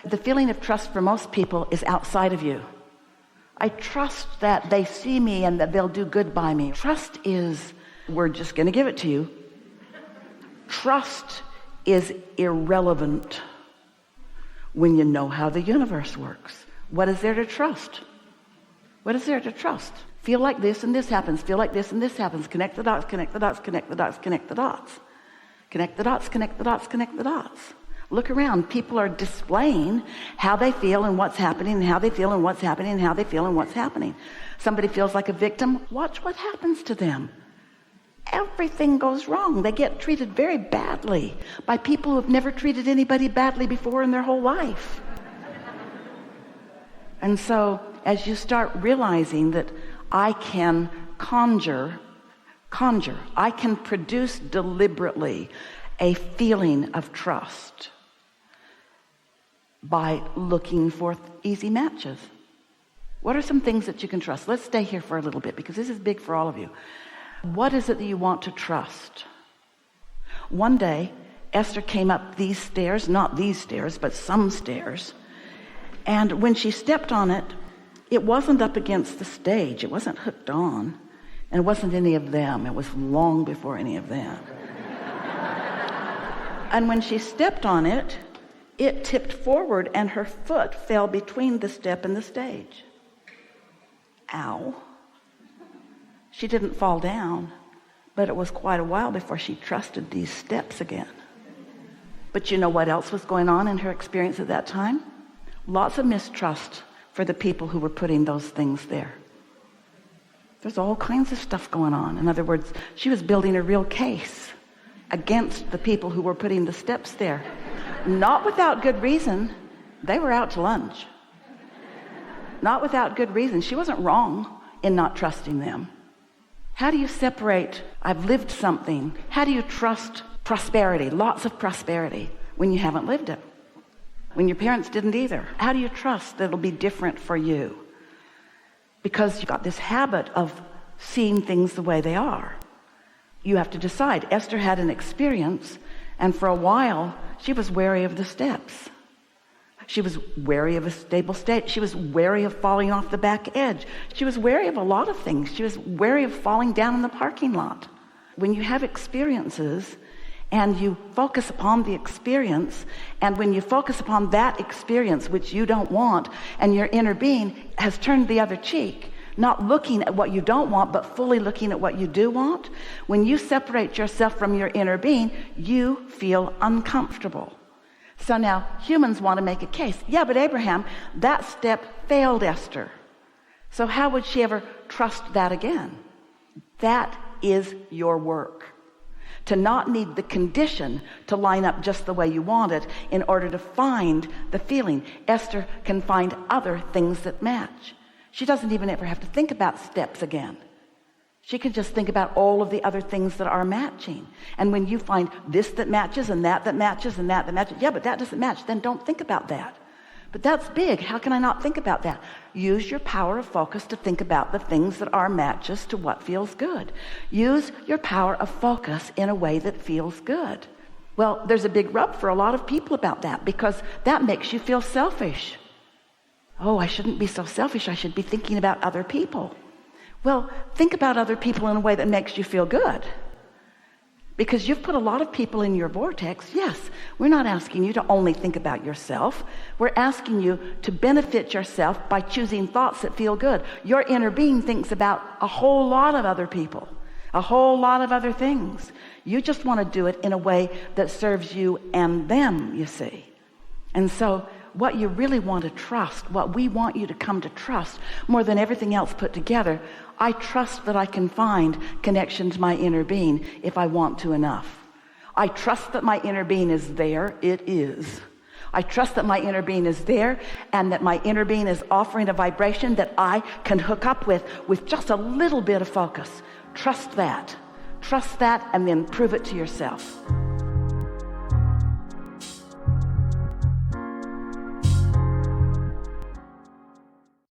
the feeling of trust for most people is outside of you. I trust that they see me and that they'll do good by me. Trust is, we're just going to give it to you. Trust is irrelevant when you know how the universe works. What is there to trust? What is there to trust? Feel like this and this happens. Feel like this and this happens. Connect the dots, connect the dots, connect the dots, connect the dots. Connect the dots, connect the dots, connect the dots. Look around. People are displaying how they feel and what's happening, and how they feel and what's happening, and how they feel and what's happening. Somebody feels like a victim. Watch what happens to them. Everything goes wrong. They get treated very badly by people who have never treated anybody badly before in their whole life. And so as you start realizing that I can conjure, I can produce deliberately a feeling of trust by looking for easy matches. What are some things that you can trust? Let's stay here for a little bit because this is big for all of you. What is it that you want to trust? One day, Esther came up these stairs, not these stairs, but some stairs. And when she stepped on it, it wasn't up against the stage. It wasn't hooked on. And it wasn't any of them. It was long before any of them. And when she stepped on it, it tipped forward and her foot fell between the step and the stage. Ow. She didn't fall down, but it was quite a while before she trusted these steps again. But you know what else was going on in her experience at that time? Lots of mistrust for the people who were putting those things there. There's all kinds of stuff going on. In other words, she was building a real case against the people who were putting the steps there. Not without good reason. They were out to lunch. Not without good reason. She wasn't wrong in not trusting them. How do you separate, I've lived something? How do you trust prosperity, lots of prosperity, when you haven't lived it? When your parents didn't either. How do you trust that it'll be different for you? Because you've got this habit of seeing things the way they are. You have to decide. Esther had an experience, and for a while, she was wary of the steps. She was wary of a stable state. She was wary of falling off the back edge. She was wary of a lot of things. She was wary of falling down in the parking lot. When you have experiences and you focus upon the experience, and when you focus upon that experience which you don't want, and your inner being has turned the other cheek, not looking at what you don't want, but fully looking at what you do want, when you separate yourself from your inner being, you feel uncomfortable. So now humans want to make a case. Yeah, but Abraham, that step failed Esther. So how would she ever trust that again? That is your work. To not need the condition to line up just the way you want it in order to find the feeling. Esther can find other things that match. She doesn't even ever have to think about steps again. She can just think about all of the other things that are matching. And when you find this that matches and that matches and that matches, yeah, but that doesn't match, then don't think about that. But that's big. How can I not think about that? Use your power of focus to think about the things that are matches to what feels good. Use your power of focus in a way that feels good. Well, there's a big rub for a lot of people about that because that makes you feel selfish. Oh, I shouldn't be so selfish. I should be thinking about other people. Well, think about other people in a way that makes you feel good. Because you've put a lot of people in your vortex. Yes, we're not asking you to only think about yourself. We're asking you to benefit yourself by choosing thoughts that feel good. Your inner being thinks about a whole lot of other people, a whole lot of other things. You just want to do it in a way that serves you and them, you see. And so what you really want to trust, what we want you to come to trust more than everything else put together, I trust that I can find connection to my inner being if I want to enough. I trust that my inner being is there. It is. I trust that my inner being is there and that my inner being is offering a vibration that I can hook up with just a little bit of focus. Trust that, and then prove it to yourself.